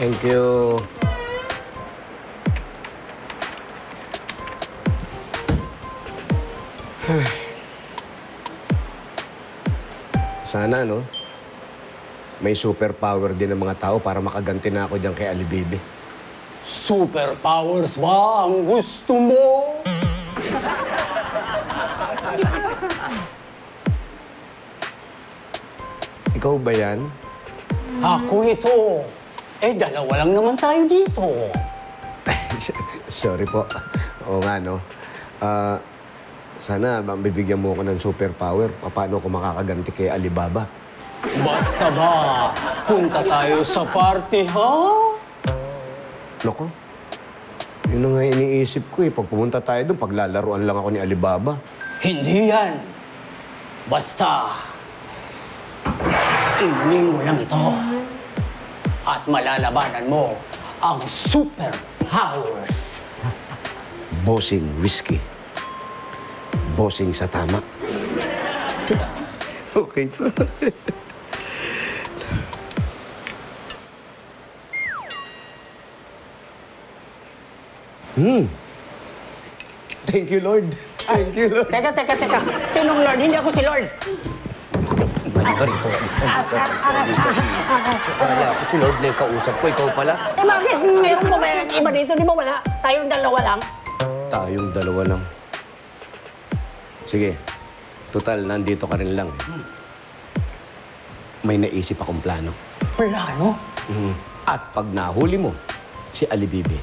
Thank you. Sana, no? May superpower din ng mga tao para makaganti na ako dyan kay Alibibi. Superpowers ba ang gusto mo? Ikaw ba yan? Ako ito. Dalawa lang naman tayo dito. Sorry po. Oo nga, no? Sana bibigyan mo ako ng superpower. Paano ako makakaganti kay Alibaba? Basta ba, punta tayo sa party, ha? Loko. Yun na nga iniisip ko eh. Pag pumunta tayo doon, paglalaruan lang ako ni Alibaba. Hindi yan. Basta, inumin mo lang ito. At malalabanan mo ang superpowers. Bossing whiskey. Bossing sa tama. Okay to. Thank you, Lord. Thank you, Lord. Teka. Sinong Lord? Hindi ako si Lord. Kaya ako si Lord na yung kausap ko. Ikaw pala. Bakit? Meron pa ba iba dito? Di ba wala? Tayong dalawa lang. Tayong dalawa lang. Sige. Total, nandito ka rin lang. May naisip akong plano. Plano? At pag nahuli mo, si Alibibi,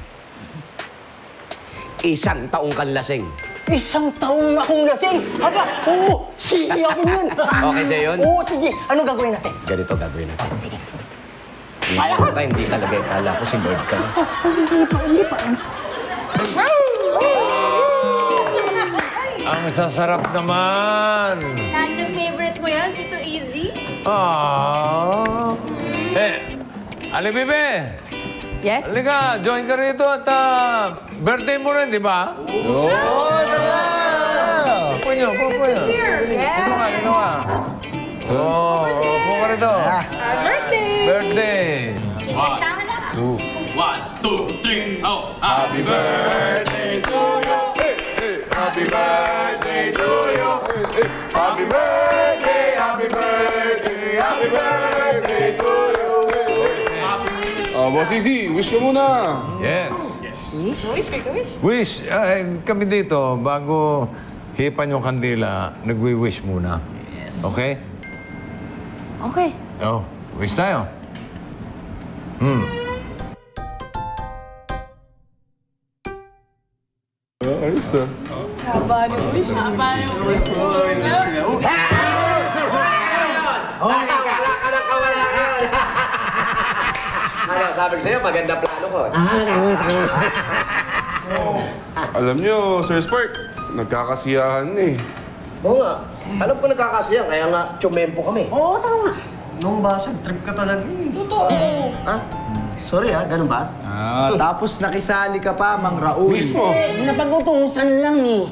1 taong kang lasing. 1 taong akong lasing? Haba, oo, sige ako yun. Okay sa'yo yun? Oo, sige. Anong gagawin natin? Ganito gagawin natin. Sige. Hindi talaga. Kala ko si Lord ka na. Hindi pa. Ang sasarap naman! Random favorite mo yan, Tito Easy? Alibibi! Yes? Halika, join ka rito at birthday mo rin, di ba? Oo! Upo niyo. Dito ka. Upo ka rito. Birthday! 1, 2, 3, oh! Happy birthday to you! Happy birthday to you! Happy birthday, happy birthday, happy birthday to you! Boss Easy, wish ka muna. Yes. Wish? Kami dito, bago hipan yung kandila, nagwi-wish muna. Yes. Okay? Okay. Oh, wish tayo. Ayos ah. Haba ng wish. Ano, sabi ko sa'yo, maganda plano ko. Alam nyo, Sir Spark, nagkakasiyahan eh. Oo nga. Alam ko nagkakasiya, kaya nga tsumempo kami. Oo, tama. Nung basag, trip ka talaga eh. Totoo. Ha? Sorry ha, ganun ba? Tapos nakisali ka pa, Mang Raul. Mismo. Napag-utusan lang eh.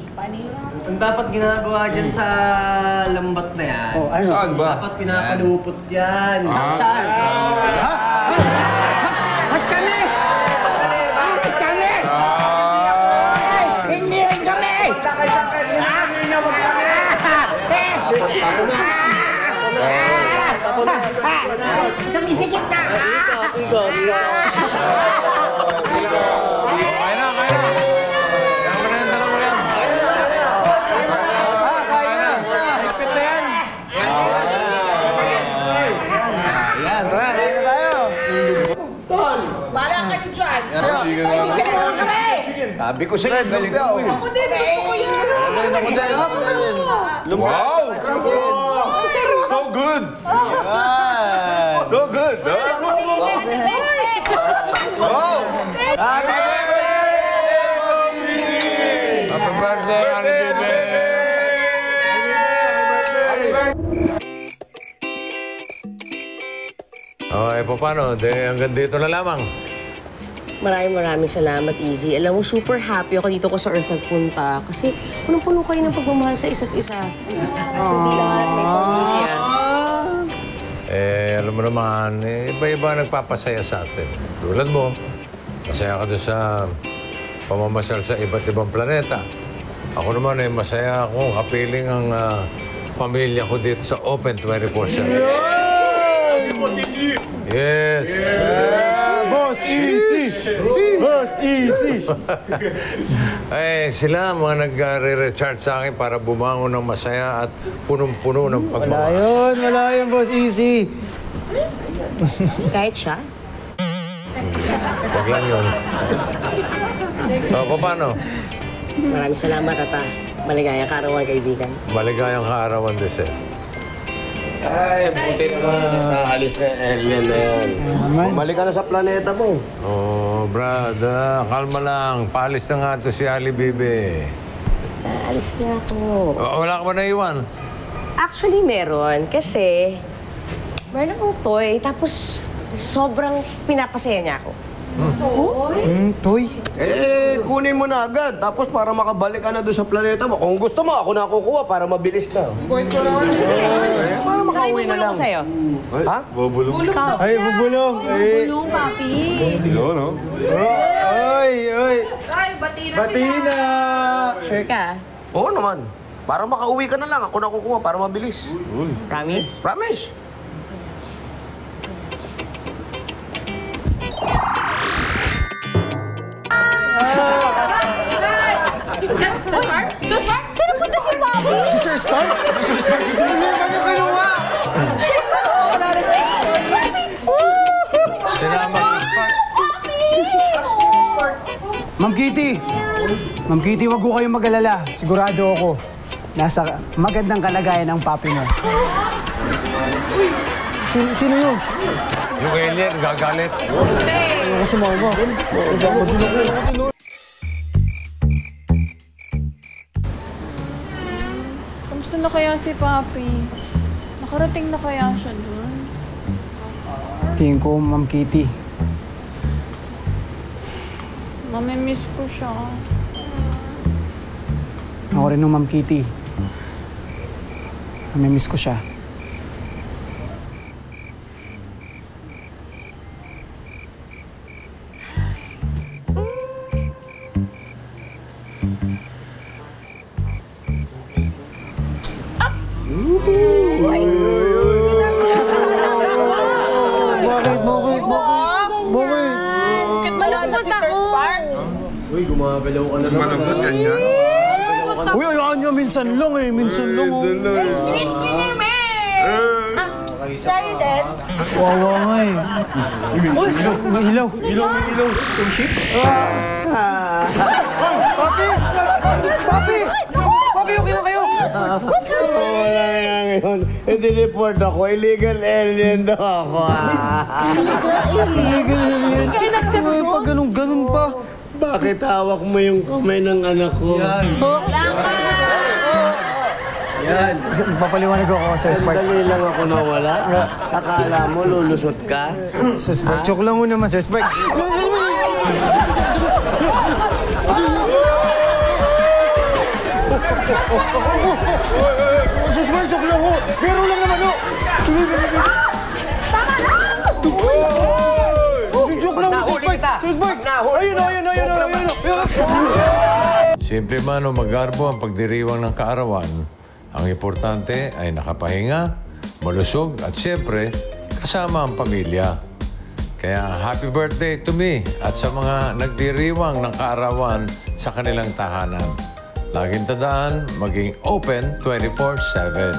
Ang dapat ginagawa dyan sa lambat na yan, Ano? Saan ba? dapat pinapalupot yan. Saan? Ba't kami? Bakit kami? Hindi rin kami! Sumisikip ka! Kaya na. Kaya mo na yan, dalawa yan. Kain na! Higpit na yan! Yan, tara, kain na tayo! Wala kayo dyan! Chicken na. Hindi naman kami! Sabi ko sa'yo, galing ako eh. Ako din, gusto ko yan! Wow! So good! So good, huh? Wow! Happy birthday, Alibibi! Okay, paano? Hanggang dito na lamang. Maraming salamat, Easy. Alam mo, super happy ako dito ko sa Earth nagpunta. Kasi punong-puno kayo ng pagmamahal sa isa't isa. Hindi lang may pamilya. Alam mo naman, naman, iba-iba nagpapasaya sa atin. Tulad mo, masaya ka doon sa pamamasyal sa iba't ibang planeta. Ako naman masaya akong kapiling ang pamilya ko dito sa Open 24/7. Yes! Boss Easy! Boss Easy! Sila mga nag-re-recharge sa akin para bumangon ng masaya at punong-puno ng pagmamahal. Wala yun, Boss Easy! Kahit siya? Wag lang yun. So, paano? Maraming salamat, Tata. Maligayang kaarawan, kaibigan. Maligayang kaarawan din sir. Ay, buti naman. Naalis na yung alien na yan. Bumalik ka na sa planeta mo. Oh, Brad, kalma lang. Paalis na nga ito si Ali Bibi. Naalis na ako. Wala ka ba naiwan? Actually, meron. Kasi, meron akong toy. Tapos, sobrang pinapasaya niya ako. Toy? Kunin mo na agad. Tapos para makabalik ka na doon sa planeta mo. Kung gusto mo, ako na kukuha para mabilis na. Para makauwi na lang. Ako sa'yo. Ha? Bubulong. Ay, bubulong! Bulong, papi. Yun, no? Oy! Ay, bati na Bati na! Sure ka? Oo naman. Para makauwi ka na lang. Ako na kukuha para mabilis. Promise? Promise. Sino punta si Papi? Si Sir Spark? Si Sir Spark yung kinuha! Sinama si Spark. Ma'am Kitty, wag ko kayong mag-alala. Sigurado ako. Nasa magandang kalagayan ang papi mo. Sino yun? Yung alien, gagalit. Ako sumama. Kamusta na kaya si Papi? Nakarating na kaya siya dun? Tingin ko, Ma'am Kitty. Mamimiss ko siya. Ako rin nung Ma'am Kitty. Namimiss ko siya. Malungkot ako. Uy, gumagalaw ka na naman. Malambot yan yan. Uy, ayaan nyo, minsan lang eh. Minsan lang. Sweet ni Neme! Tayo din. Wawa nga eh. May ilaw. Papi, okay na kayo? Wala nga ngayon. Hindi-report ako. Illegal alien daw ako. Illegal alien. Pag ganun pa. Bakit hawak mo yung kamay ng anak ko? Yan. Papaliwanag ako, Sir Spark. Dali lang ako nawala. Akala mo lulusot ka? Sir Spark, joke lang mo naman, Sir Spark. Sir Spark, joke lang ho. Pero lang naman ho. Joke lang ho, Sir Spark. Sir Spark. Ayun. Simple man o magarbo ang pagdiriwang ng kaarawan, ang importante ay nakapahinga, malusog at siyempre kasama ang pamilya. Kaya happy birthday to me at sa mga nagdiriwang ng kaarawan sa kanilang tahanan. Laging tandaan, maging open 24/7.